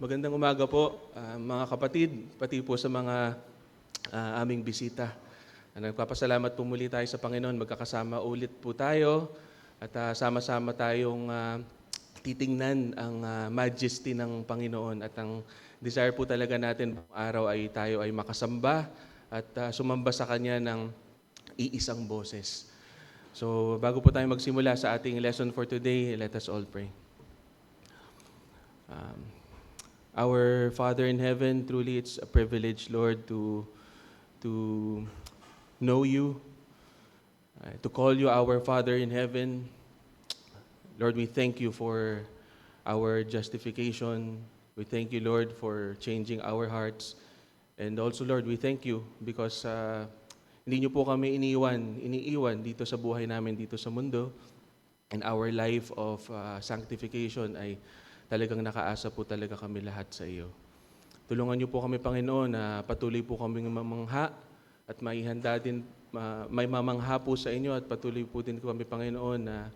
Magandang umaga po, mga kapatid, pati po sa mga aming bisita. Nagpapasalamat po muli tayo sa Panginoon. Magkakasama ulit po tayo at sama-sama tayong titingnan ang majesty ng Panginoon. At ang desire po talaga natin buong araw ay tayo ay makasamba at sumamba sa Kanya ng iisang boses. So bago po tayo magsimula sa ating lesson for today, let us all pray. Our Father in heaven, truly it's a privilege, Lord, to know you, to call you our Father in heaven. Lord, we thank you for our justification. We thank you, Lord, for changing our hearts. And also, Lord, we thank you because hindi niyo po kami iniiwan dito sa buhay namin dito sa mundo. And our life of sanctification ay talagang nakaasa po talaga kami lahat sa iyo. Tulungan niyo po kami, Panginoon, na patuloy po kaming mamangha at maihanda din, may mamangha po sa inyo at patuloy po din kami, Panginoon, na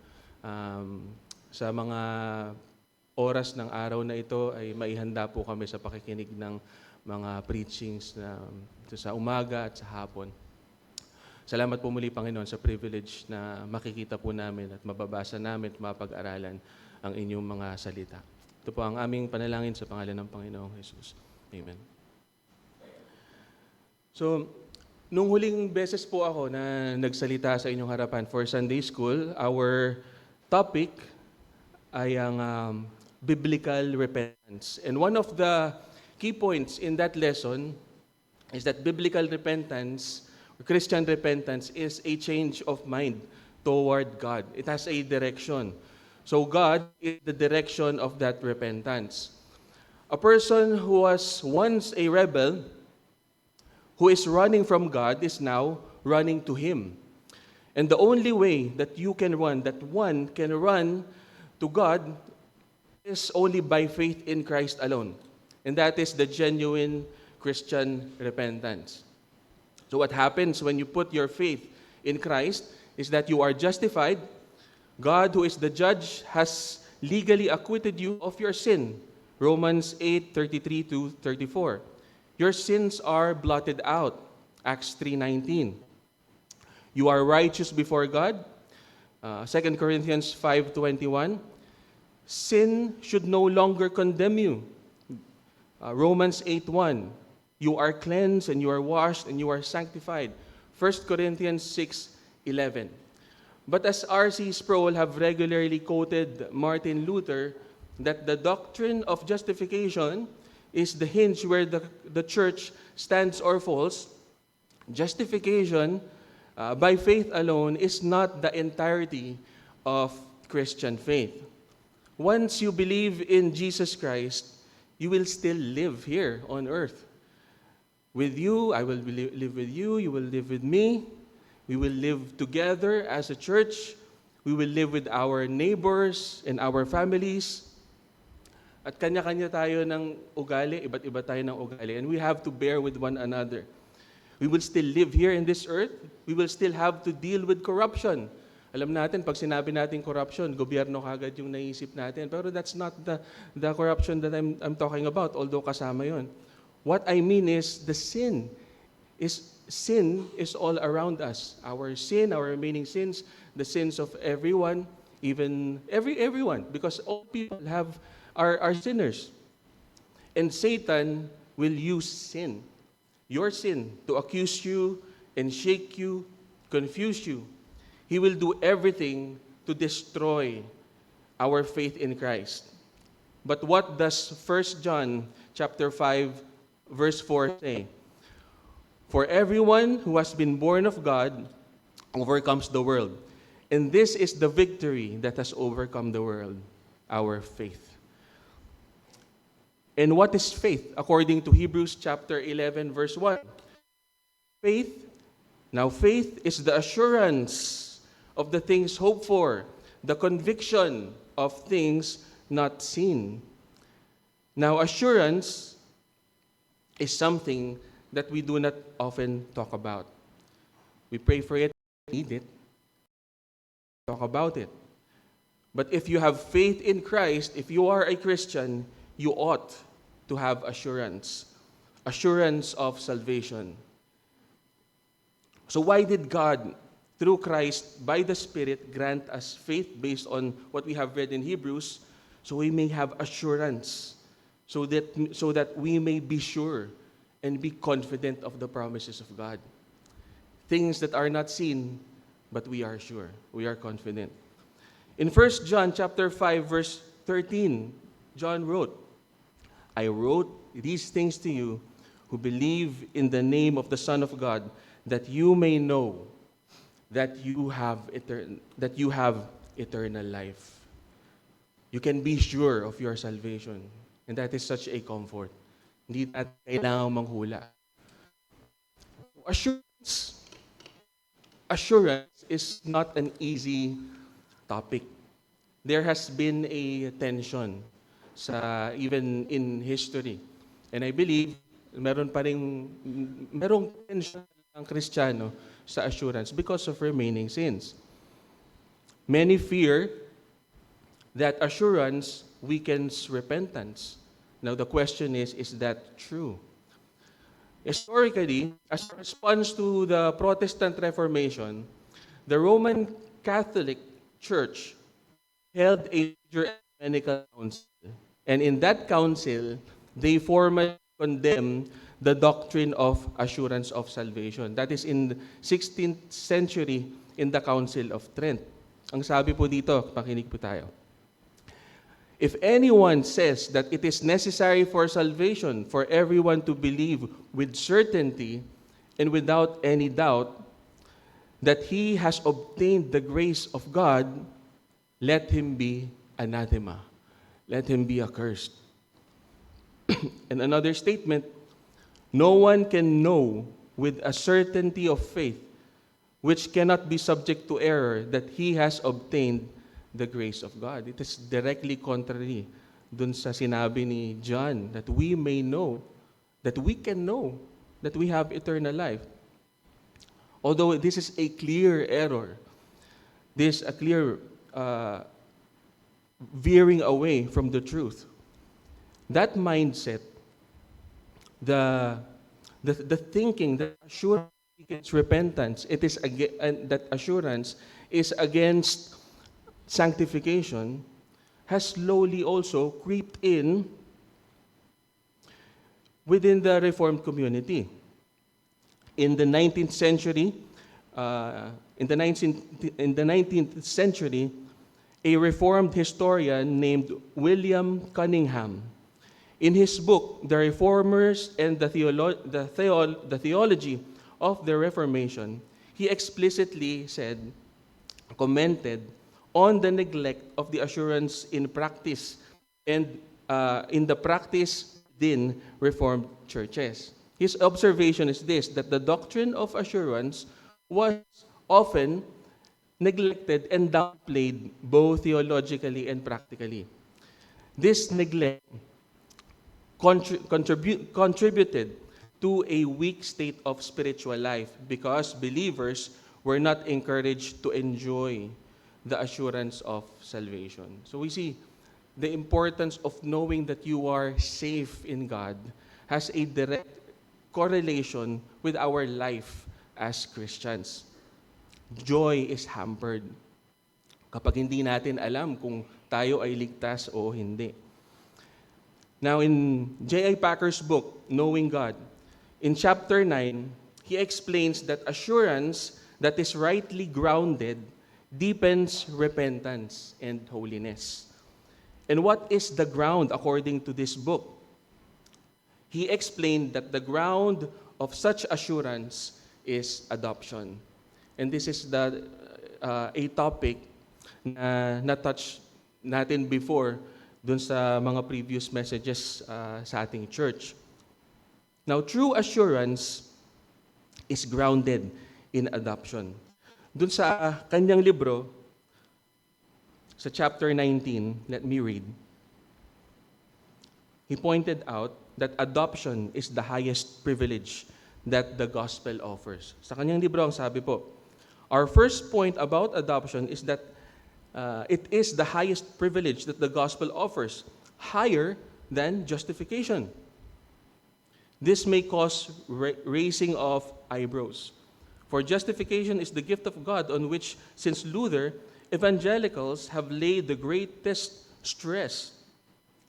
sa mga oras ng araw na ito ay maihanda po kami sa pakikinig ng mga preachings na sa umaga at sa hapon. Salamat po muli, Panginoon, sa privilege na makikita po namin at mababasa namin at mapag-aralan ang inyong mga salita. Ito po ang aming panalangin sa pangalan ng Panginoong Jesus. Amen. So, nung huling beses po ako na nagsalita sa inyong harapan for Sunday School, our topic ay ang biblical repentance. And one of the key points in that lesson is that biblical repentance, or Christian repentance, is a change of mind toward God. It has a direction. So God is the direction of that repentance. A person who was once a rebel, who is running from God, is now running to Him. And the only way that you can run, that one can run to God, is only by faith in Christ alone. And that is the genuine Christian repentance. So what happens when you put your faith in Christ is that you are justified. God, who is the judge, has legally acquitted you of your sin. Romans 8:33-34. Your sins are blotted out. Acts 3:19. You are righteous before God. 2 Corinthians 5:21. Sin should no longer condemn you. Romans 8:1. You are cleansed and you are washed and you are sanctified. 1 Corinthians 6:11. But as R.C. Sproul have regularly quoted Martin Luther, that the doctrine of justification is the hinge where the church stands or falls, justification by faith alone is not the entirety of Christian faith. Once you believe in Jesus Christ, you will still live here on earth. With you, I will live with you, you will live with me. We will live together as a church. We will live with our neighbors and our families. At kanya-kanya tayo ng ugali, iba't iba tayo ng ugali. And we have to bear with one another. We will still live here in this earth. We will still have to deal with corruption. Alam natin, pag sinabi natin corruption, gobyerno kagad yung naisip natin. Pero that's not the corruption that I'm talking about, although kasama yon. What I mean is the sin is all around us. Our sin, our remaining sins, the sins of everyone, even everyone, because all people are sinners. And Satan will use sin, your sin, to accuse you and shake you, confuse you. He will do everything to destroy our faith in Christ. But what does 1 John chapter 5 verse 4 say? For everyone who has been born of God overcomes the world. And this is the victory that has overcome the world, our faith. And what is faith? According to Hebrews chapter 11, verse 1. Faith is the assurance of the things hoped for, the conviction of things not seen. Now, assurance is something that we do not often talk about. We pray for it, need it, talk about it. But if you have faith in Christ, if you are a Christian, you ought to have assurance of salvation. So why did God, through Christ, by the Spirit, grant us faith based on what we have read in Hebrews, so we may have assurance, so that we may be sure and be confident of the promises of God. Things that are not seen, but we are sure, we are confident. In 1 John chapter 5, verse 13, John wrote, I wrote these things to you who believe in the name of the Son of God, that you may know that you have eternal life. You can be sure of your salvation. And that is such a comfort. Hindi natin kailangang manghula. Assurance is not an easy topic. There has been a tension even in history. And I believe merong tension ang Kristiyano sa assurance because of remaining sins. Many fear that assurance weakens repentance. Now the question is that true? Historically, as a response to the Protestant Reformation, the Roman Catholic Church held a major ecumenical council. And in that council, they formally condemned the doctrine of assurance of salvation. That is in the 16th century in the Council of Trent. Ang sabi po dito, pakinig po tayo. If anyone says that it is necessary for salvation for everyone to believe with certainty and without any doubt that he has obtained the grace of God, let him be anathema. Let him be accursed. And another statement, no one can know with a certainty of faith, which cannot be subject to error, that he has obtained the grace of God. It is directly contrary dun sa sinabi ni John, that we may know, that we can know that we have eternal life. Although this is a clear error, this is a clear veering away from the truth. That mindset, the thinking that assurance against repentance, that assurance is against sanctification, has slowly also creeped in within the Reformed community. In the 19th century, a Reformed historian named William Cunningham, in his book, The Reformers and the Theology of the Reformation, he explicitly commented on the neglect of the assurance in practice and in the practice within Reformed churches. His observation is this, that the doctrine of assurance was often neglected and downplayed both theologically and practically. This neglect contributed to a weak state of spiritual life because believers were not encouraged to enjoy the assurance of salvation. So we see the importance of knowing that you are safe in God has a direct correlation with our life as Christians. Joy is hampered kapag hindi natin alam kung tayo ay ligtas o hindi. Now, in J.I. Packer's book, Knowing God, in chapter 9, he explains that assurance that is rightly grounded deepens repentance and holiness. And what is the ground according to this book? He explained that the ground of such assurance is adoption. And this is a topic na na-touch natin before dun sa mga previous messages sa ating church. Now, true assurance is grounded in adoption. Dun sa kanyang libro, sa chapter 19, let me read. He pointed out that adoption is the highest privilege that the gospel offers. Sa kanyang libro, ang sabi po, our first point about adoption is that it is the highest privilege that the gospel offers, higher than justification. This may cause raising of eyebrows. For justification is the gift of God on which, since Luther, evangelicals have laid the greatest stress.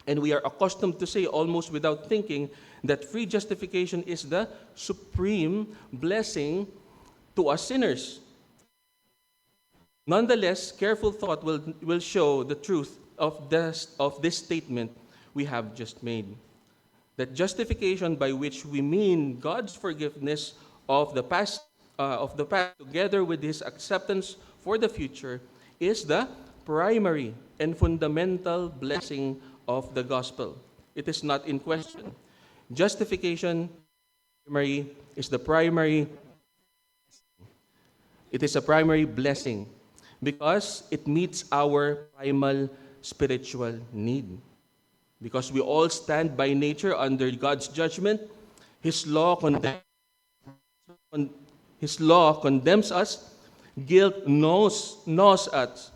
And we are accustomed to say, almost without thinking, that free justification is the supreme blessing to us sinners. Nonetheless, careful thought will show the truth of this statement we have just made. That justification, by which we mean God's forgiveness of the past, together with His acceptance for the future, is the primary and fundamental blessing of the gospel. It is not in question. Justification is the primary. It is a primary blessing because it meets our primal spiritual need. Because we all stand by nature under God's judgment, His law condemns us. Guilt gnaws at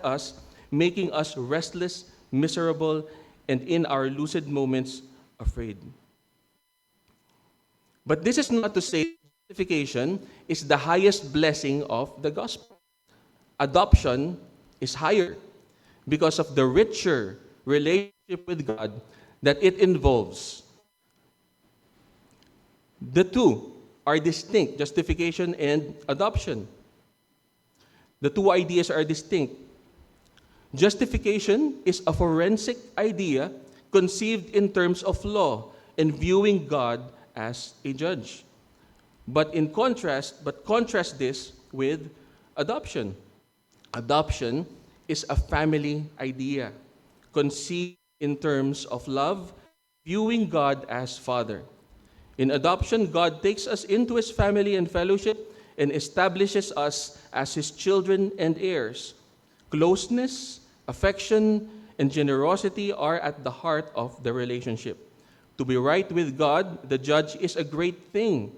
us, making us restless, miserable, and in our lucid moments, afraid. But this is not to say justification is the highest blessing of the gospel. Adoption is higher because of the richer relationship with God that it involves. The two are distinct, justification and adoption. The two ideas are distinct. Justification is a forensic idea conceived in terms of law and viewing God as a judge. But contrast this with adoption. Adoption is a family idea conceived in terms of love, viewing God as Father. In adoption, God takes us into His family and fellowship and establishes us as His children and heirs. Closeness, affection, and generosity are at the heart of the relationship. To be right with God, the judge, is a great thing,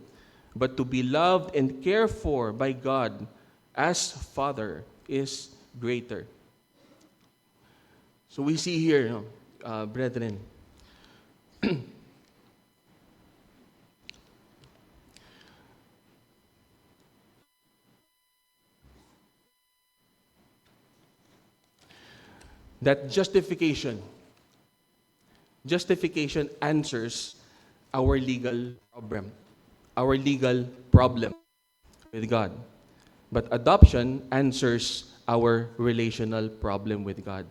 but to be loved and cared for by God as Father is greater. So we see here, brethren, that justification answers our legal problem with God. But adoption answers our relational problem with God.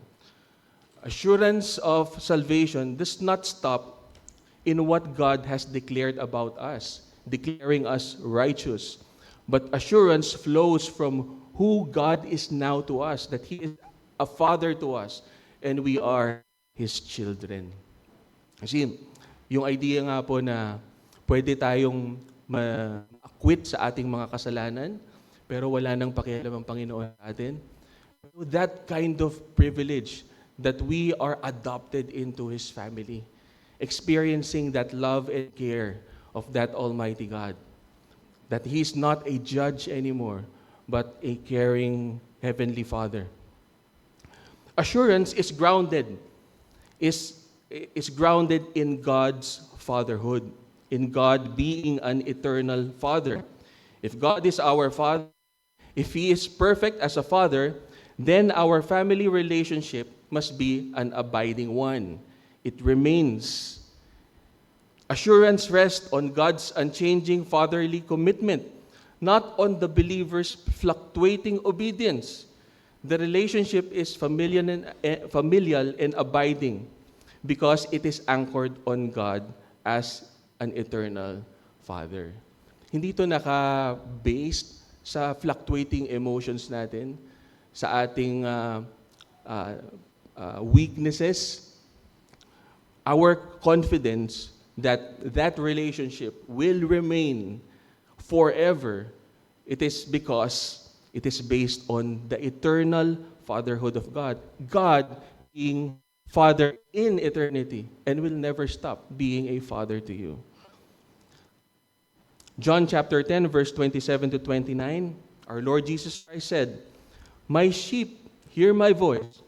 Assurance of salvation does not stop in what God has declared about us, declaring us righteous. But assurance flows from who God is now to us, that He is a Father to us, and we are His children. Kasi, yung idea nga po na pwede tayong ma-acquit sa ating mga kasalanan, pero wala nang pakialam ang Panginoon sa atin. That kind of privilege that we are adopted into His family, experiencing that love and care of that Almighty God. That He is not a judge anymore, but a caring Heavenly Father. Assurance is grounded in God's fatherhood, in God being an eternal Father. If God is our Father, if He is perfect as a Father, then our family relationship must be an abiding one. It remains. Assurance rests on God's unchanging fatherly commitment, not on the believer's fluctuating obedience. The relationship is familial and abiding because it is anchored on God as an eternal Father. Hindi ito naka-based sa fluctuating emotions natin, sa ating weaknesses. Our confidence that relationship will remain forever, it is because it is based on the eternal fatherhood of God. God being Father in eternity and will never stop being a Father to you. John chapter 10, verse 27 to 29, our Lord Jesus Christ said, "My sheep hear my voice,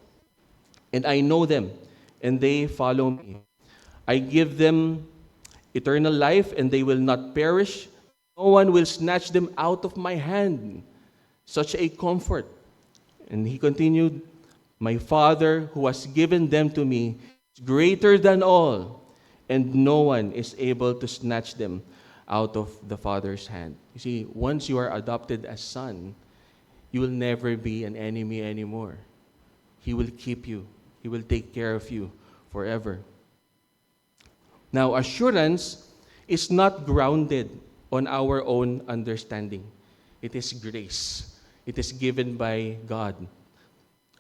and I know them, and they follow me. I give them eternal life, and they will not perish. No one will snatch them out of my hand. Such a comfort. And he continued, my Father who has given them to me is greater than all, and no one is able to snatch them out of the Father's hand. You see, once you are adopted as son, you will never be an enemy anymore. He will keep you. He will take care of you forever. Now, assurance is not grounded on our own understanding. It is grace. It is given by God.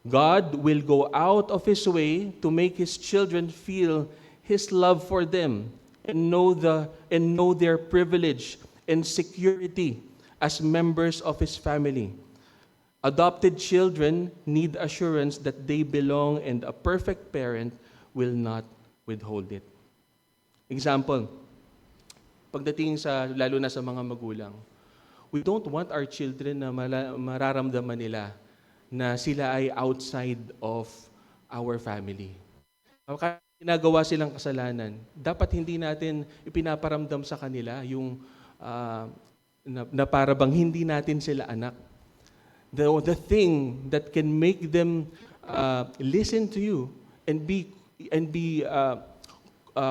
God will go out of His way to make His children feel His love for them and know their privilege and security as members of His family. Adopted children need assurance that they belong, and a perfect parent will not withhold it. Example, pagdating lalo na sa mga magulang, we don't want our children na mararamdaman nila na sila ay outside of our family. Kapag ginagawa silang kasalanan, dapat hindi natin ipinaparamdam sa kanila yung na para bang hindi natin sila anak. The thing that can make them listen to you and be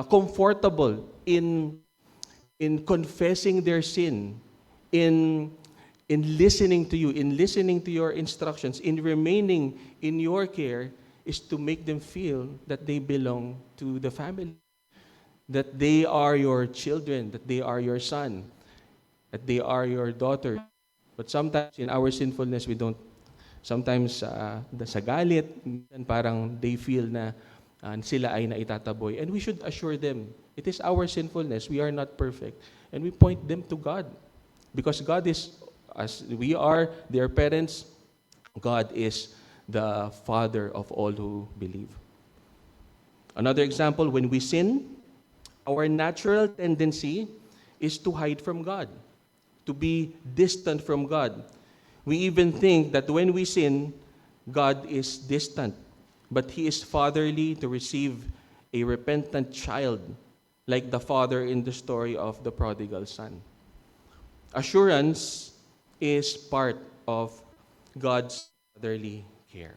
comfortable in confessing their sin, in listening to you, in listening to your instructions, in remaining in your care, is to make them feel that they belong to the family, that they are your children, that they are your son, that they are your daughter. But sometimes in our sinfulness, we don't. Sometimes sa galit, parang they feel na sila ay naitataboy. And we should assure them, it is our sinfulness. We are not perfect. And we point them to God. Because God is, as we are their parents, God is the Father of all who believe. Another example, when we sin, our natural tendency is to hide from God, to be distant from God. We even think that when we sin, God is distant, but He is fatherly to receive a repentant child, like the father in the story of the prodigal son. Assurance is part of God's fatherly care.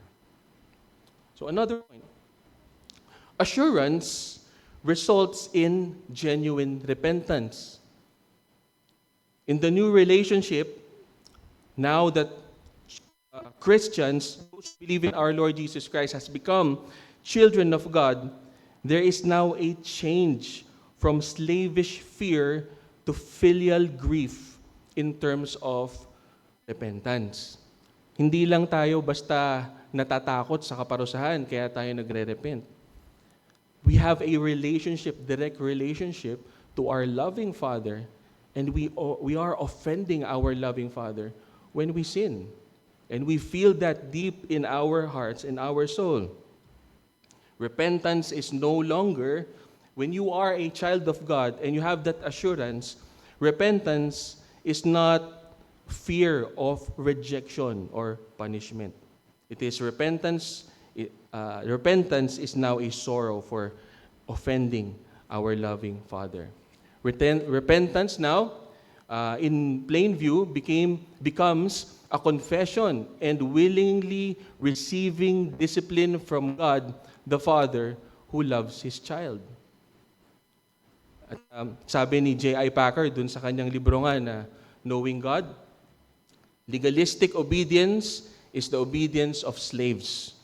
So another point, assurance results in genuine repentance. In the new relationship, now that Christians who believe in our Lord Jesus Christ has become children of God, there is now a change from slavish fear to filial grief in terms of repentance. Hindi lang tayo basta natatakot sa kaparusahan kaya tayo nagre-repent. We have a relationship, direct relationship to our loving Father, and we are offending our loving Father when we sin. And we feel that deep in our hearts, in our soul. Repentance is no longer, when you are a child of God and you have that assurance, repentance is not fear of rejection or punishment. It is repentance. Repentance is now a sorrow for offending our loving Father. Repentance now, in plain view, becomes a confession and willingly receiving discipline from God, the Father, who loves His child. At, sabi ni J.I. Packer dun sa kanyang libro nga na Knowing God, legalistic obedience is the obedience of slaves.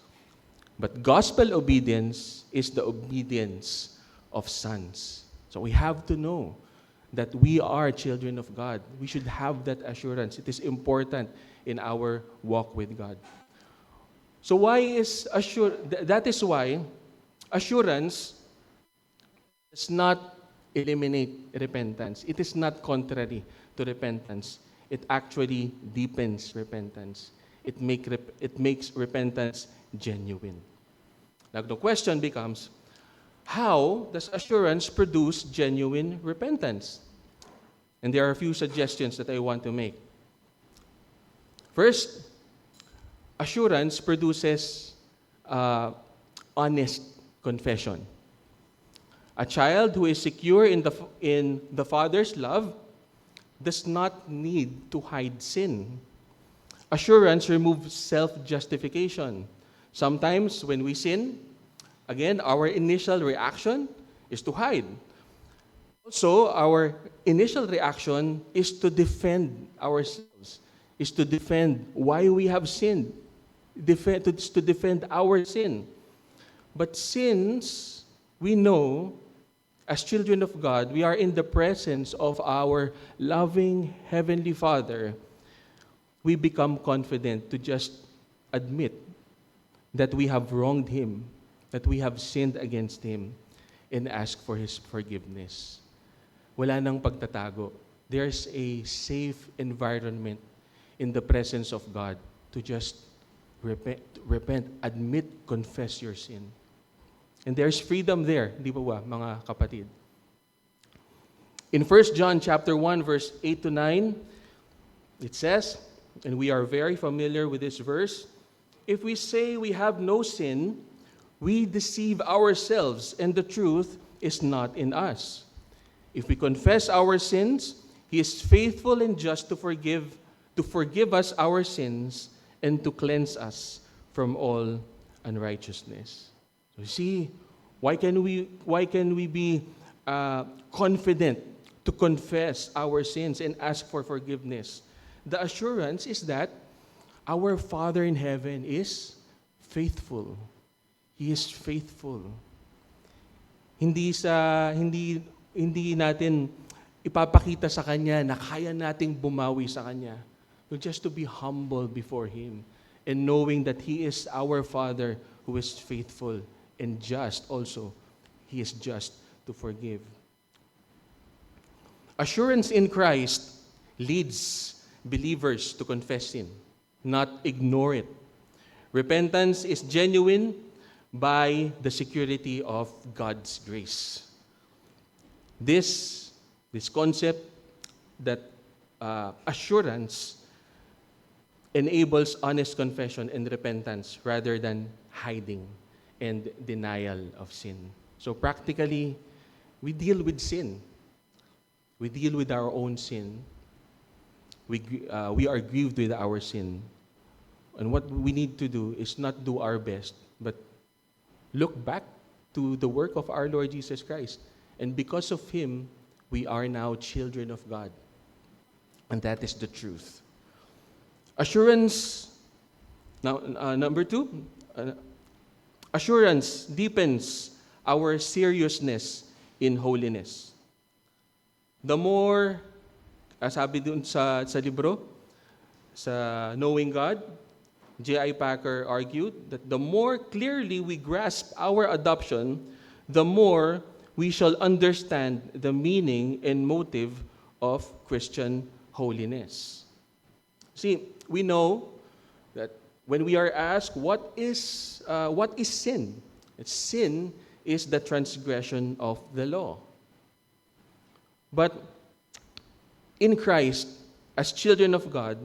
But gospel obedience is the obedience of sons. So we have to know that we are children of God. We should have that assurance. It is important in our walk with God. So that is why assurance does not eliminate repentance. It is not contrary to repentance. It actually deepens repentance. It makes repentance genuine. Now the question becomes, how does assurance produce genuine repentance? And there are a few suggestions that I want to make. First, assurance produces honest confession. A child who is secure in the Father's love does not need to hide sin. Assurance removes self-justification. Sometimes when we sin, again, our initial reaction is to hide. Also, our initial reaction is to defend ourselves, is to defend why we have sinned, to defend our sin. But since we know, as children of God, we are in the presence of our loving Heavenly Father, we become confident to just admit that we have wronged Him, that we have sinned against Him, and ask for His forgiveness. Wala nang pagtatago. There's a safe environment in the presence of God to just repent, admit, confess your sin. And there's freedom there, di ba mga kapatid? In 1 John chapter 1, verse 8 to 9, it says, and we are very familiar with this verse, if we say we have no sin, we deceive ourselves, and the truth is not in us. If we confess our sins, He is faithful and just to forgive us our sins and to cleanse us from all unrighteousness. So see, why can we be confident to confess our sins and ask for forgiveness? The assurance is that our Father in heaven is faithful. He is faithful. Hindi natin ipapakita sa Kanya na kaya nating bumawi sa Kanya. But just to be humble before Him and knowing that He is our Father who is faithful and just also. He is just to forgive. Assurance in Christ leads believers to confess sin, not ignore it. Repentance is genuine by the security of God's grace. This concept that assurance enables honest confession and repentance rather than hiding and denial of sin. So practically, we deal with sin. We deal with our own sin. We are grieved with our sin. And what we need to do is not do our best, but look back to the work of our Lord Jesus Christ. And because of Him, we are now children of God. And that is the truth. Assurance, now number 2, assurance deepens our seriousness in holiness. The more, sabi dun sa libro, sa Knowing God, J.I. Packer argued that the more clearly we grasp our adoption, the more we shall understand the meaning and motive of Christian holiness. See, we know that when we are asked, what is sin? Sin is the transgression of the law. But in Christ, as children of God,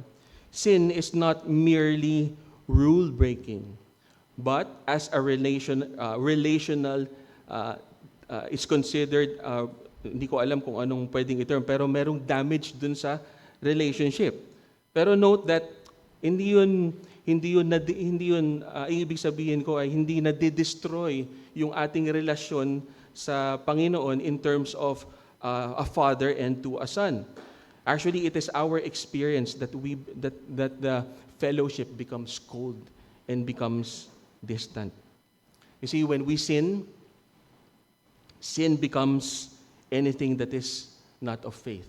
sin is not merely rule-breaking, but as a relational, is considered, hindi ko alam kung anong pwedeng iterm, pero merong damage dun sa relationship. Pero note that hindi yun ibig sabihin ko ay hindi na-destroy yung ating relasyon sa Panginoon in terms of a father and to a son. Actually, it is our experience that the fellowship becomes cold and becomes distant. You see, when we sin becomes anything that is not of faith.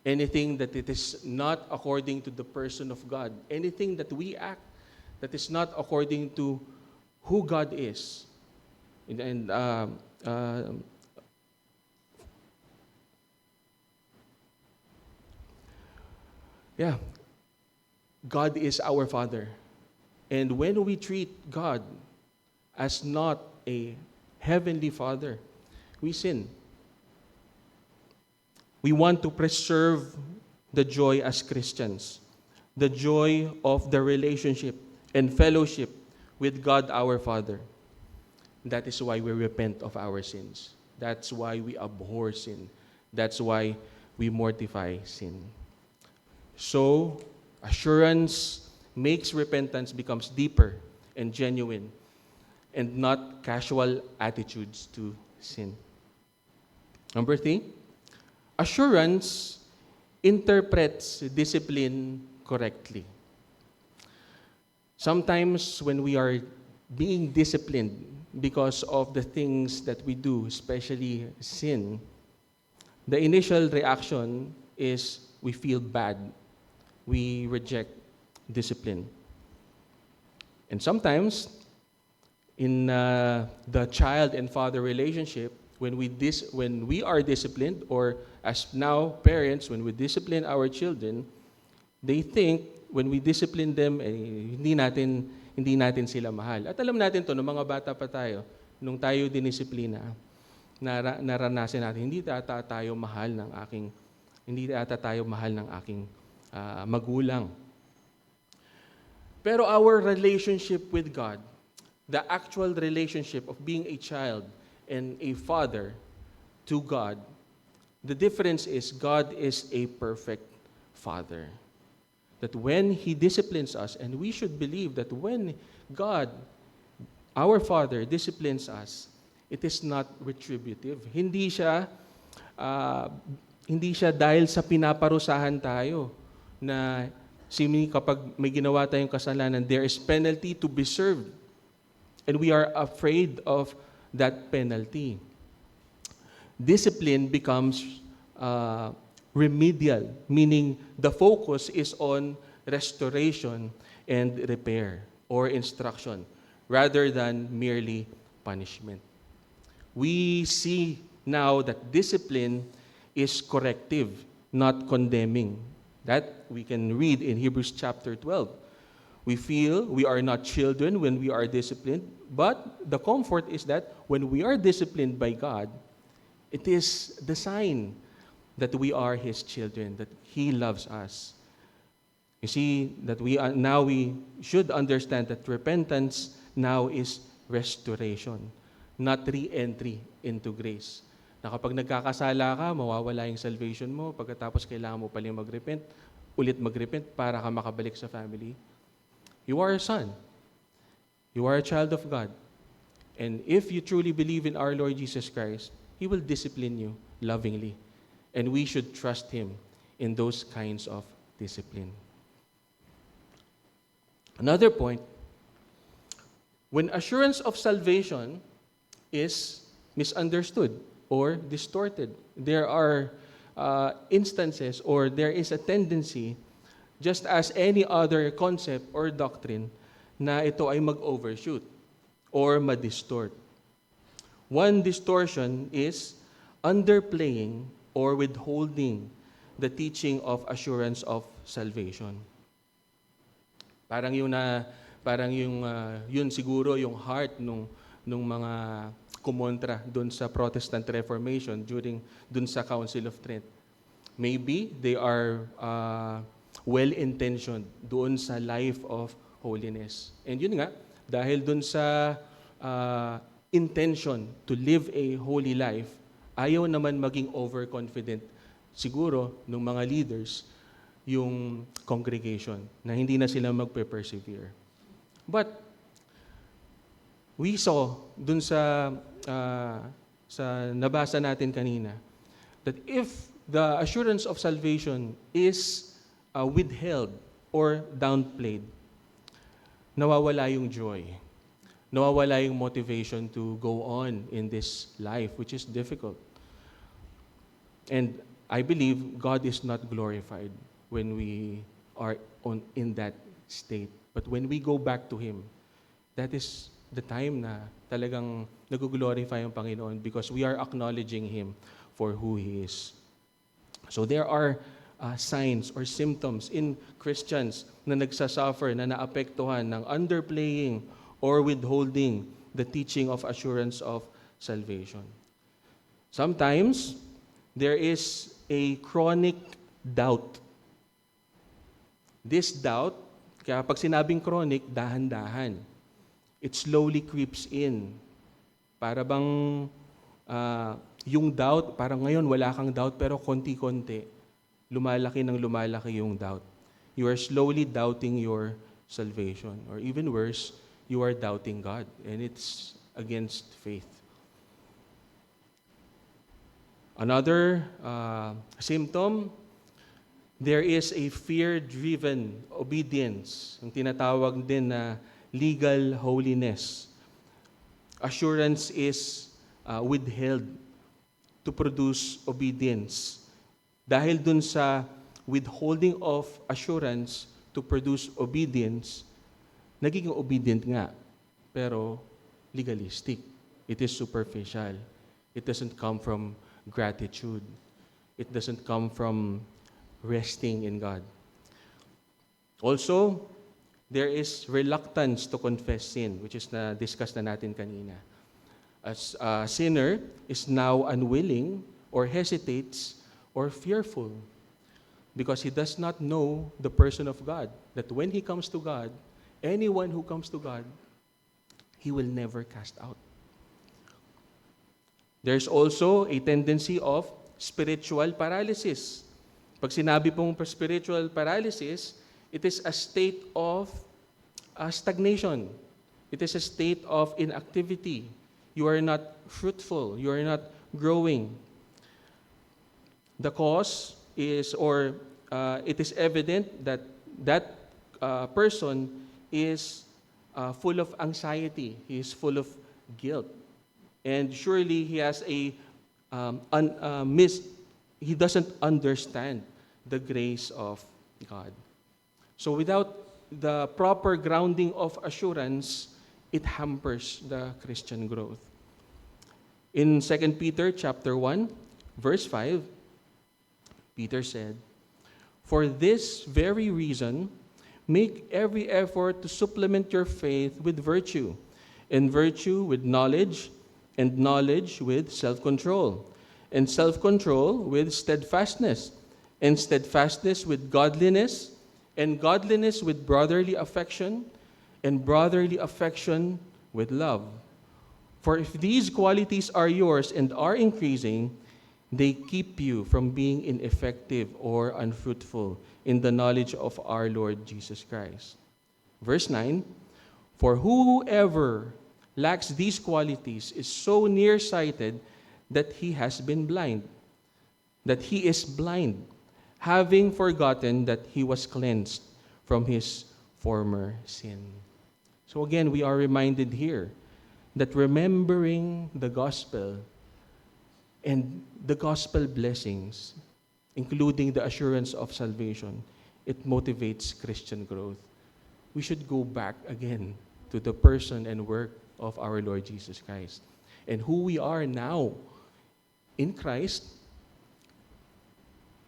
Anything that it is not according to the person of God. Anything that we act that is not according to who God is. God is our Father. And when we treat God as not a heavenly Father, we sin. We want to preserve the joy as Christians, the joy of the relationship and fellowship with God our Father. That is why we repent of our sins. That's why we abhor sin. That's why we mortify sin. So, assurance makes repentance becomes deeper and genuine and not casual attitudes to sin. Number 3, assurance interprets discipline correctly. Sometimes when we are being disciplined because of the things that we do, especially sin, the initial reaction is we feel bad. We reject discipline. And sometimes, in the child and father relationship, when we are disciplined, or as now parents, when we discipline our children, they think when we discipline them, hindi natin sila mahal. At alam natin to, nung mga bata pa tayo, nung tayo dinisiplina, naranasan natin, hindi ata tayo mahal ng aking magulang. Pero our relationship with God, the actual relationship of being a child and a father to God, the difference is God is a perfect father. That when He disciplines us, and we should believe that when God, our Father, disciplines us, it is not retributive. Hindi siya dahil sa pinaparusahan tayo na kapag may ginawa tayong kasalanan, there is penalty to be served. And we are afraid of that penalty. Discipline becomes remedial, meaning the focus is on restoration and repair or instruction rather than merely punishment. We see now that discipline is corrective, not condemning. That we can read in Hebrews chapter 12. We feel we are not children when we are disciplined, but the comfort is that when we are disciplined by God, it is the sign that we are His children, that He loves us. You see, that we should understand that repentance now is restoration, not re-entry into grace. Na kapag nagkakasala ka, mawawala yung salvation mo, pagkatapos kailangan mo paling magrepent para ka makabalik sa family. You are a son. You are a child of God. And if you truly believe in our Lord Jesus Christ, He will discipline you lovingly. And we should trust Him in those kinds of discipline. Another point, when assurance of salvation is misunderstood or distorted, there are instances, or there is a tendency, just as any other concept or doctrine, na ito ay mag-overshoot or ma-distort. One distortion is underplaying or withholding the teaching of assurance of salvation. Yun siguro yung heart nung mga kumontra doon sa Protestant Reformation doon sa Council of Trent. Maybe they are well-intentioned doon sa life of holiness. And yun nga, dahil doon sa intention to live a holy life, ayaw naman maging overconfident siguro ng mga leaders yung congregation na hindi na sila magpe-persevere. But we saw dun sa nabasa natin kanina that if the assurance of salvation is withheld or downplayed, nawawala yung joy. Nawawala yung motivation to go on in this life, which is difficult. And I believe God is not glorified when we are in that state. But when we go back to Him, that is the time na talagang nag-glorify ang Panginoon because we are acknowledging Him for who He is. So there are signs or symptoms in Christians na nagsasuffer, na naapektuhan ng underplaying or withholding the teaching of assurance of salvation. Sometimes, there is a chronic doubt. This doubt, kaya pag sinabing chronic, dahan-dahan. It slowly creeps in. Para bang Yung doubt, parang ngayon wala kang doubt pero konti-konti, lumalaki ng lumalaki yung doubt. You are slowly doubting your salvation. Or even worse, you are doubting God. And it's against faith. Another symptom, there is a fear-driven obedience, ang tinatawag din na legal holiness. Assurance is withheld to produce obedience. Dahil dun sa withholding of assurance to produce obedience, nagiging obedient nga, pero legalistic. It is superficial. It doesn't come from gratitude. It doesn't come from resting in God. Also, there is reluctance to confess sin, which is na-discuss na natin kanina. As a sinner is now unwilling or hesitates or fearful because he does not know the person of God, that when he comes to God, anyone who comes to God, he will never cast out. There's also a tendency of spiritual paralysis. Pag sinabi pong spiritual paralysis, it is a state of stagnation. It is a state of inactivity. You are not fruitful. You are not growing. The cause is, it is evident that that person is full of anxiety. He is full of guilt. And surely he has he doesn't understand the grace of God. So without the proper grounding of assurance, it hampers the Christian growth. In 2 Peter chapter 1, verse 5, Peter said, "For this very reason, make every effort to supplement your faith with virtue, and virtue with knowledge, and knowledge with self-control, and self-control with steadfastness, and steadfastness with godliness, and godliness with brotherly affection, and brotherly affection with love. For if these qualities are yours and are increasing, they keep you from being ineffective or unfruitful in the knowledge of our Lord Jesus Christ." Verse 9, "For whoever lacks these qualities is so nearsighted that he has been blind, that he is blind, having forgotten that he was cleansed from his former sin." So again, we are reminded here that remembering the gospel and the gospel blessings, including the assurance of salvation, it motivates Christian growth. We should go back again to the person and work of our Lord Jesus Christ and who we are now in Christ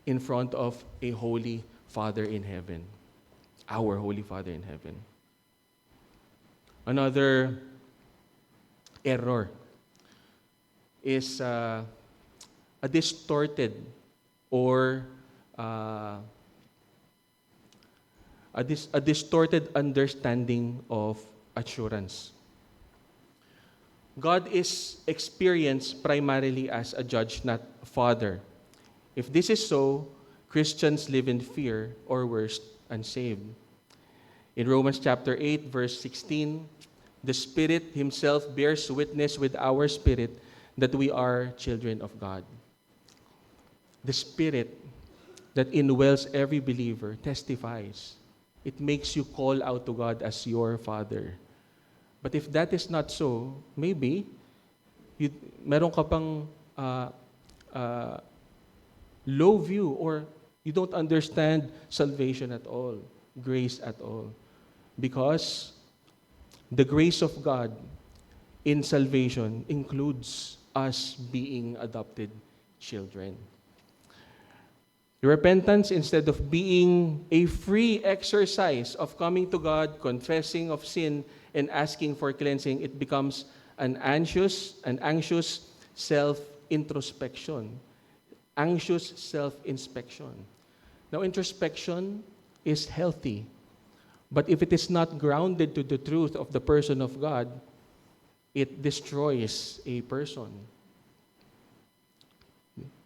in front of a holy Father in heaven, our holy Father in heaven. Another error is a distorted or a distorted understanding of assurance. God is experienced primarily as a judge, not a father. If this is so, Christians live in fear or worse, unsaved. In Romans chapter 8, verse 16, the Spirit Himself bears witness with our spirit that we are children of God. The Spirit that indwells every believer testifies. It makes you call out to God as your Father. But if that is not so, maybe meron ka pang low view or you don't understand salvation at all, grace at all. Because the grace of God in salvation includes us being adopted children. Repentance, instead of being a free exercise of coming to God, confessing of sin, and asking for cleansing, it becomes an anxious self-introspection. Anxious self-inspection. Now, introspection is healthy. But if it is not grounded to the truth of the person of God, it destroys a person.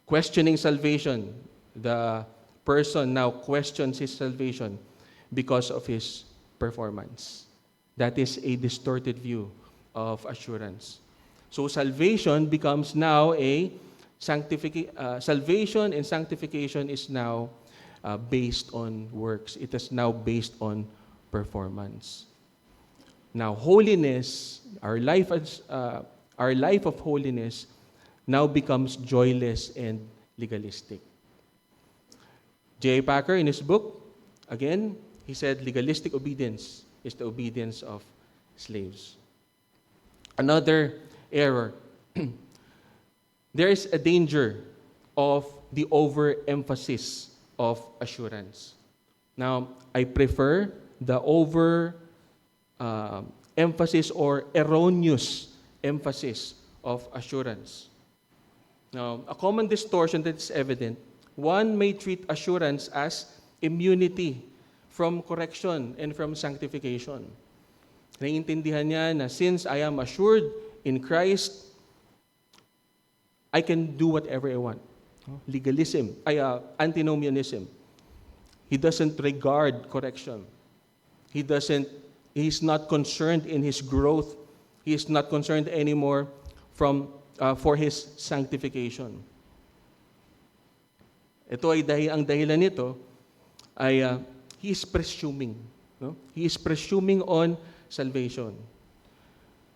Questioning salvation. The person now questions his salvation because of his performance. That is a distorted view of assurance. So salvation becomes now a salvation and sanctification is now based on works. It is now based on performance. Now, holiness, our life of holiness, now becomes joyless and legalistic. J. Packer, in his book, again, he said legalistic obedience is the obedience of slaves. Another error. There is a danger of the overemphasis of assurance. Now, I prefer the emphasis or erroneous emphasis of assurance. Now, a common distortion that is evident, one may treat assurance as immunity from correction and from sanctification. Naiintindihan niya na since I am assured in Christ, I can do whatever I want. Legalism, antinomianism. He doesn't regard correction. He's not concerned in his growth. He is not concerned anymore for his sanctification. Ito ay ang dahilan nito ay he is presuming. No? He is presuming on salvation.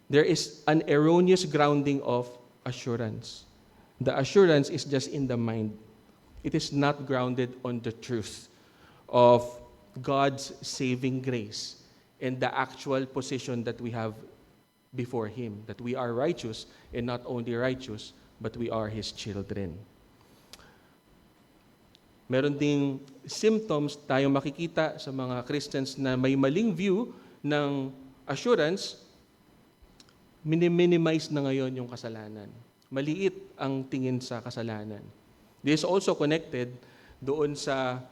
There is an erroneous grounding of assurance. The assurance is just in the mind. It is not grounded on the truth of God's saving grace and the actual position that we have before Him, that we are righteous, and not only righteous, but we are His children. Meron ding symptoms tayong makikita sa mga Christians na may maling view ng assurance, minimize na ngayon yung kasalanan. Maliit ang tingin sa kasalanan. This is also connected doon sa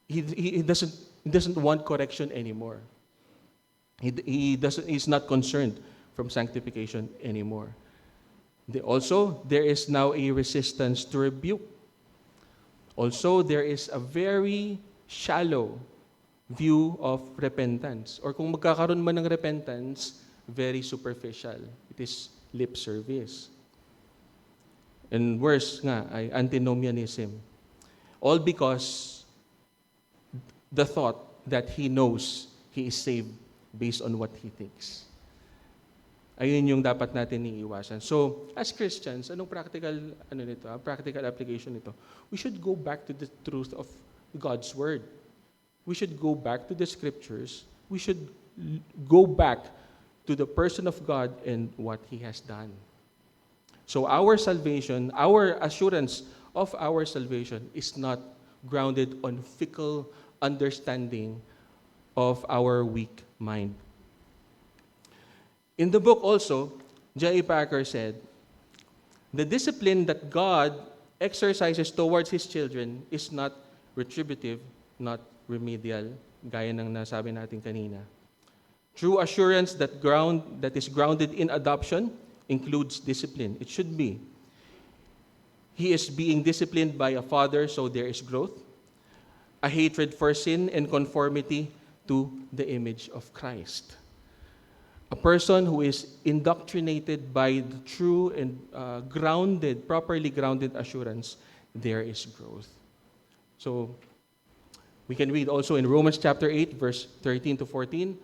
he doesn't want correction anymore. He's not concerned from sanctification anymore. There is now a resistance to rebuke. Also, there is a very shallow view of repentance. Or kung magkakaroon man ng repentance, very superficial. It is lip service. And worse nga ay antinomianism. All because the thought that he knows he is saved based on what he thinks. Ayun yung dapat natin iiwasan. So, as Christians, anong practical application nito? We should go back to the truth of God's Word. We should go back to the Scriptures. We should go back to the person of God and what He has done. So our salvation, our assurance of our salvation is not grounded on fickle understanding of our weak mind. In the book also, J. Packer said, the discipline that God exercises towards His children is not retributive, not remedial, gaya ng nasabi natin kanina. True assurance that is grounded in adoption includes discipline. It should be. He is being disciplined by a father, so there is growth. A hatred for sin and conformity to the image of Christ. A person who is indoctrinated by the true and properly grounded assurance, there is growth. So, we can read also in Romans chapter 8, verse 13 to 14,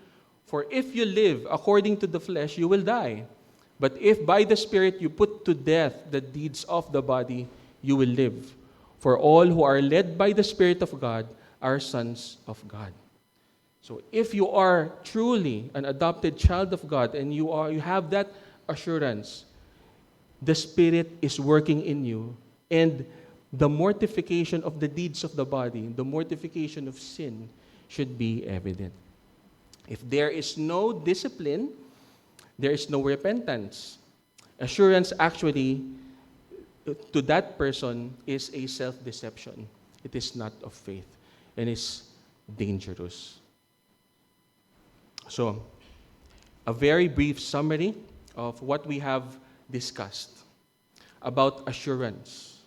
for if you live according to the flesh, you will die. But if by the Spirit you put to death the deeds of the body, you will live. For all who are led by the Spirit of God are sons of God. So if you are truly an adopted child of God and you have that assurance, the Spirit is working in you, and the mortification of the deeds of the body, the mortification of sin should be evident. If there is no discipline, there is no repentance. Assurance actually, to that person, is a self-deception. It is not of faith and is dangerous. So, a very brief summary of what we have discussed about assurance.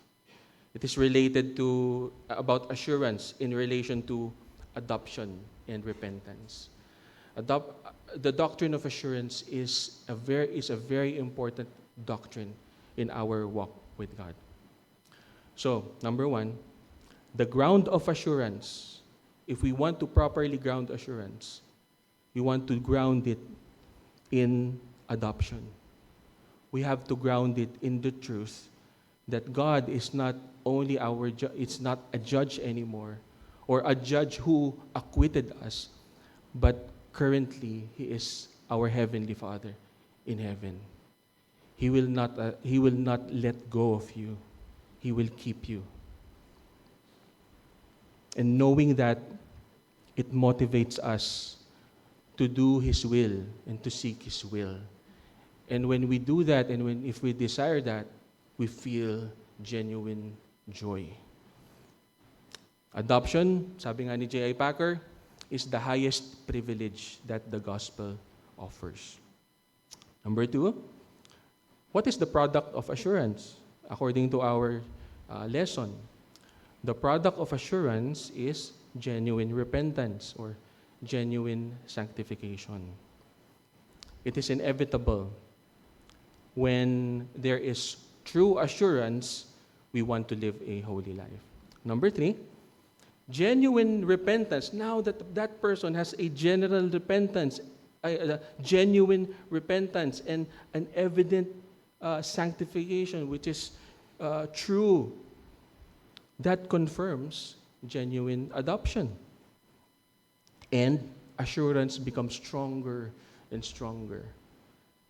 It is related to about assurance in relation to adoption and repentance. The doctrine of assurance is a very important doctrine in our walk with God. So, number one, the ground of assurance. If we want to properly ground assurance, we want to ground it in adoption. We have to ground it in the truth that God is not only it's not a judge anymore, or a judge who acquitted us, but currently He is our Heavenly Father in heaven. He will not let go of you. He will keep you. And knowing that, it motivates us to do His will and to seek His will. And when we do that, and if we desire that, we feel genuine joy. Adoption, sabi nga ni J.I. Packer, is the highest privilege that the gospel offers. Number two, what is the product of assurance? According to our lesson, the product of assurance is genuine repentance or genuine sanctification. It is inevitable when there is true assurance, we want to live a holy life. Number three, genuine repentance. Now that person has a general repentance, genuine repentance, and an evident sanctification, which is true, that confirms genuine adoption. And assurance becomes stronger and stronger.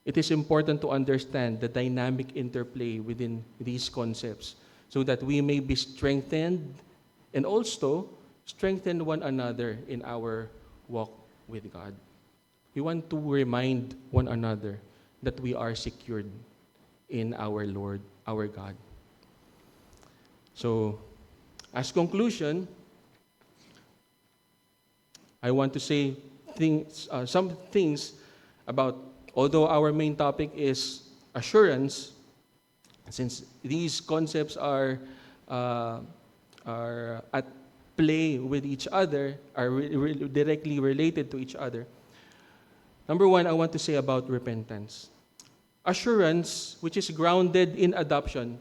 It is important to understand the dynamic interplay within these concepts so that we may be strengthened and also strengthen one another in our walk with God. We want to remind one another that we are secured in our Lord, our God. So, as conclusion, I want to say some things about, although our main topic is assurance, since these concepts are at play with each other, are directly related to each other. Number one, I want to say about repentance. Assurance, which is grounded in adoption,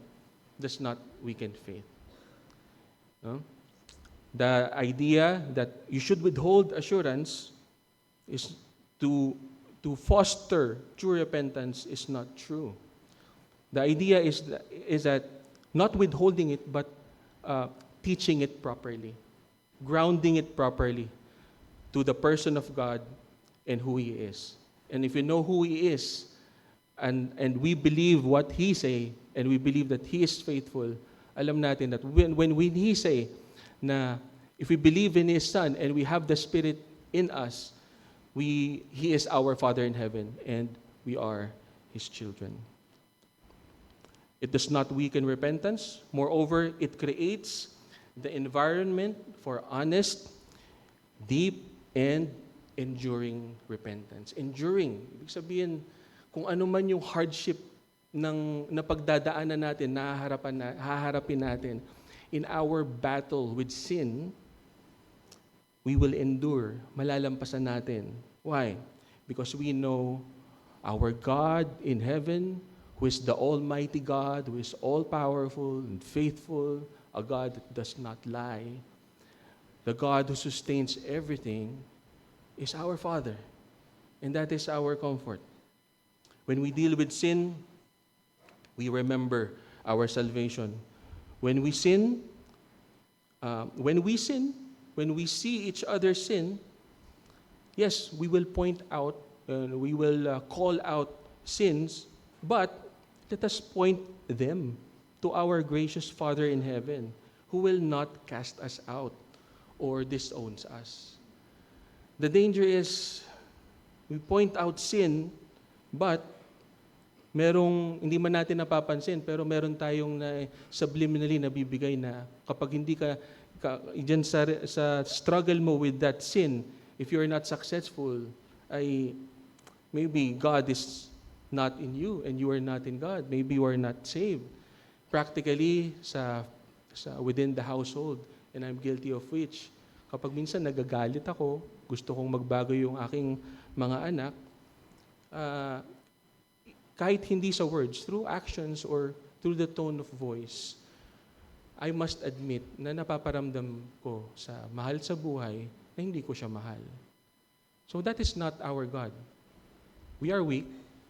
does not weaken faith. No? The idea that you should withhold assurance is to foster true repentance is not true. The idea is that not withholding it, but teaching it properly, grounding it properly to the person of God and who He is. And if we know who He is, and we believe what He say, and we believe that He is faithful, alam natin that when He say na if we believe in His Son and we have the Spirit in us, He is our Father in heaven, and we are His children. It does not weaken repentance. Moreover, it creates the environment for honest, deep, and enduring repentance. Enduring, ibig sabihin, kung ano man yung hardship ng napagdadaanan natin, haharapin natin in our battle with sin, we will endure, malalampasan natin. Why? Because we know our God in heaven, who is the Almighty God, who is all-powerful and faithful, a God that does not lie, the God who sustains everything, is our Father. And that is our comfort. When we deal with sin, we remember our salvation. When we sin, when we see each other sin, yes, we will point out, we will call out sins, but let us point them to our gracious Father in heaven, who will not cast us out or disowns us. The danger is, we point out sin, but hindi man natin napapansin, pero meron tayong subliminally nabibigay na kapag hindi ka dyan sa struggle mo with that sin, if you're not successful, maybe God is not in you and you are not in God. Maybe you are not saved. Practically, within the household, and I'm guilty of which, kapag minsan nagagalit ako, gusto kong magbago yung aking mga anak, ah, kahit hindi sa words, through actions or through the tone of voice, I must admit na napaparamdam ko sa mahal sa buhay na hindi ko siya mahal. So that is not our God. We are weak,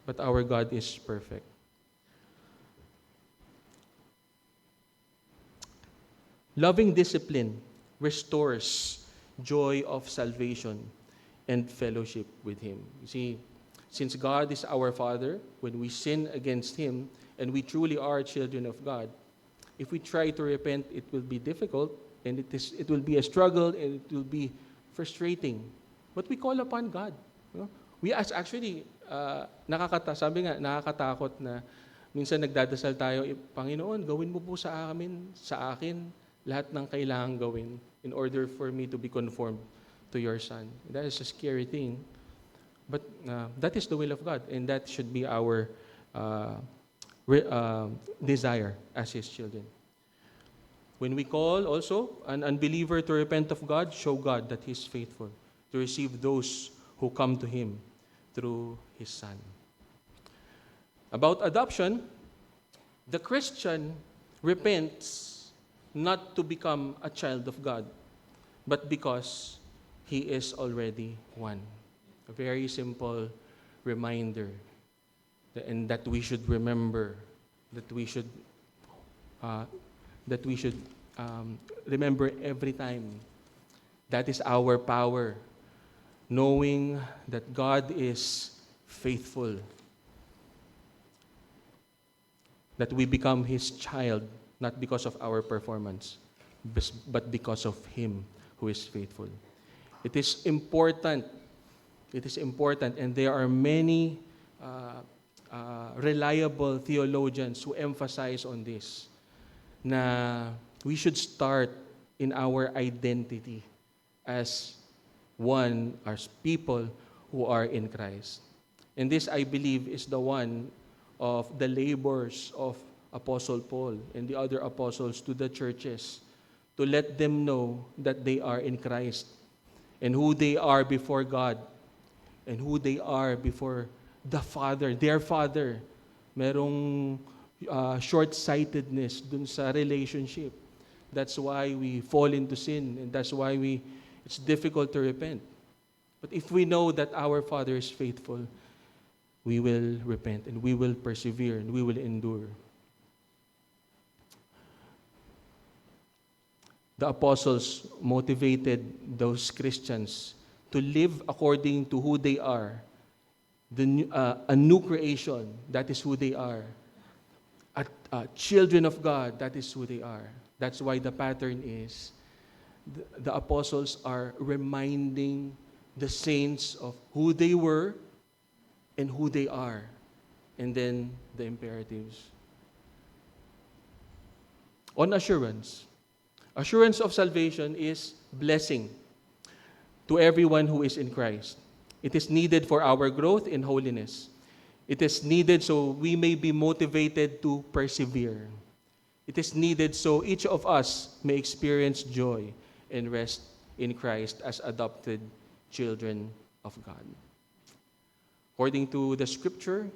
but our God is perfect. Loving discipline restores joy of salvation and fellowship with Him. You see, since God is our Father, when we sin against Him, and we truly are children of God, if we try to repent, it will be difficult, and it will be a struggle, and it will be frustrating. But we call upon God. You know? We actually, sabi nga, nakakatakot na minsan nagdadasal tayo, Panginoon, gawin mo po sa akin, lahat ng kailangan gawin in order for me to be conformed to your Son. That is a scary thing. But that is the will of God, and that should be our desire as His children. When we call also an unbeliever to repent of God, show God that He is faithful to receive those who come to Him through His Son. About adoption, the Christian repents not to become a child of God, but because he is already one. A very simple reminder, and that we should remember, that we should remember every time. That is our power, knowing that God is faithful, that we become His child, not because of our performance, but because of Him who is faithful. It is important, and there are many reliable theologians who emphasize on this, na we should start in our identity as people who are in Christ. And this, I believe, is the one of the labors of Apostle Paul and the other apostles to the churches, to let them know that they are in Christ and who they are before God and who they are before the Father, their Father. Merong short-sightedness dun sa relationship. That's why we fall into sin, and that's why it's difficult to repent. But if we know that our Father is faithful, we will repent and we will persevere and we will endure. The apostles motivated those Christians to live according to who they are. A new creation, that is who they are. Children of God, that is who they are. That's why the pattern is the apostles are reminding the saints of who they were and who they are. And then the imperatives. On assurance. Assurance of salvation is blessing to everyone who is in Christ. It is needed for our growth in holiness. It is needed so we may be motivated to persevere. It is needed so each of us may experience joy and rest in Christ as adopted children of God. According to the scripture,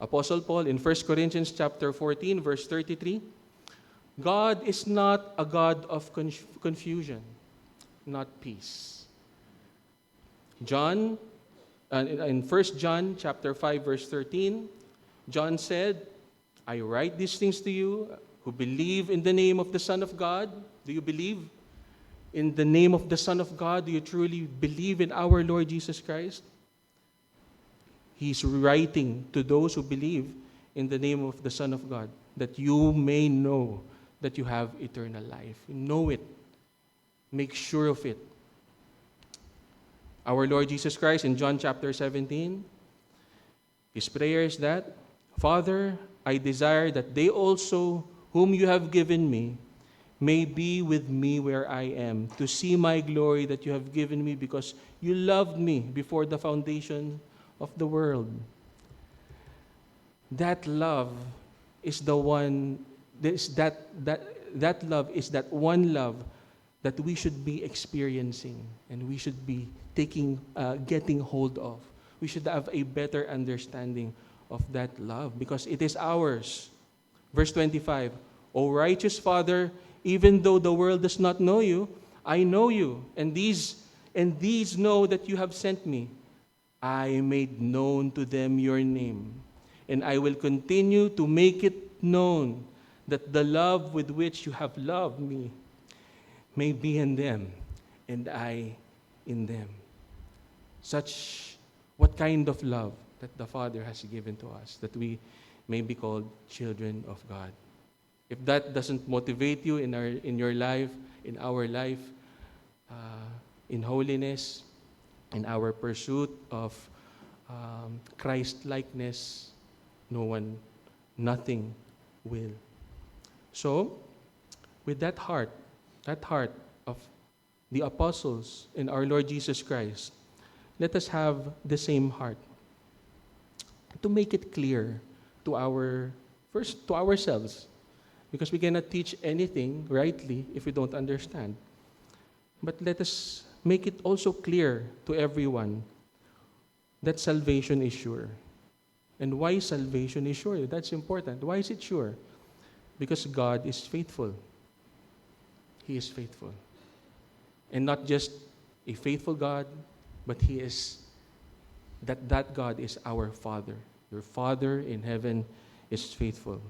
Apostle Paul in 1 Corinthians chapter 14, verse 33, God is not a God of confusion, not peace. John, in 1 John chapter 5, verse 13, John said, I write these things to you who believe in the name of the Son of God. Do you believe in the name of the Son of God? Do you truly believe in our Lord Jesus Christ? He's writing to those who believe in the name of the Son of God, that you may know that you have eternal life. Know it. Make sure of it. Our Lord Jesus Christ in John chapter 17, His prayer is that, Father, I desire that they also, whom you have given me, may be with me where I am, to see my glory that you have given me because you loved me before the foundation of the world. That love is the one, that love is that one love that we should be experiencing and we should be getting hold of. We should have a better understanding of that love because it is ours. Verse 25, O righteous Father, even though the world does not know you, I know you, and these know that you have sent me. I made known to them your name, and I will continue to make it known, that the love with which you have loved me may be in them, and I in them. What kind of love that the Father has given to us, that we may be called children of God. If that doesn't motivate you in your life, in our life, in holiness, in our pursuit of Christ-likeness, nothing will. So, with that heart of the apostles and our Lord Jesus Christ, let us have the same heart to make it clear to ourselves, because we cannot teach anything rightly if we don't understand. But let us make it also clear to everyone that salvation is sure. And why salvation is sure? That's important. Why is it sure? Because God is faithful. He is faithful. And not just a faithful God, but He is, that God is our Father. Your Father in heaven is faithful.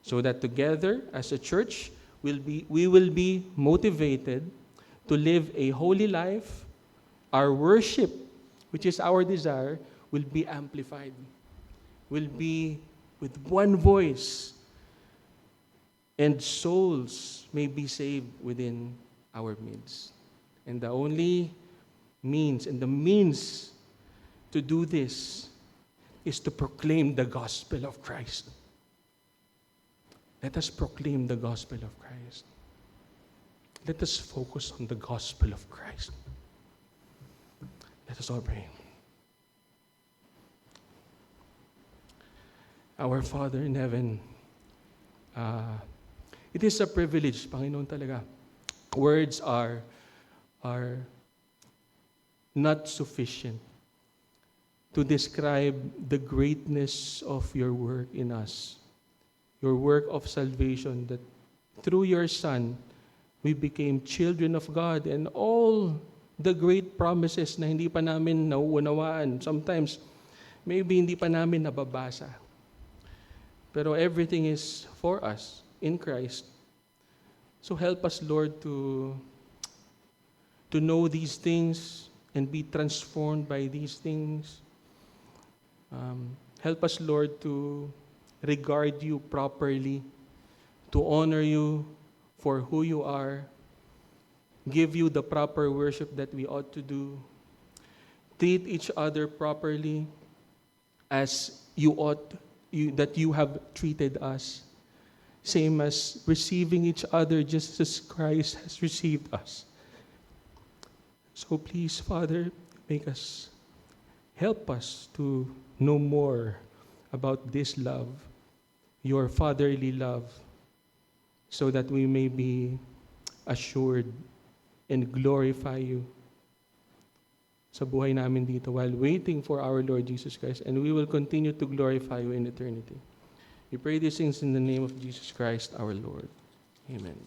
So that together as a church, we will be motivated to live a holy life. Our worship, which is our desire, will be amplified. Will be with one voice. And souls may be saved within our midst. And the only means to do this is to proclaim the gospel of Christ. Let us proclaim the gospel of Christ. Let us focus on the gospel of Christ. Let us all pray. Our Father in heaven, it is a privilege, Panginoon talaga. Words are not sufficient to describe the greatness of your work in us. Your work of salvation, that through your Son, we became children of God, and all the great promises na hindi pa namin nauunawaan. Sometimes, maybe hindi pa namin nababasa. Pero everything is for us in Christ. So help us, Lord, to know these things and be transformed by these things. Help us, Lord, to regard you properly, to honor you for who you are, give you the proper worship that we ought to do, treat each other properly as that you have treated us, same as receiving each other just as Christ has received us. So please, Father, help us to know more about this love, your fatherly love, so that we may be assured and glorify you sa buhay namin dito while waiting for our Lord Jesus Christ, and we will continue to glorify you in eternity. We pray these things in the name of Jesus Christ, our Lord. Amen.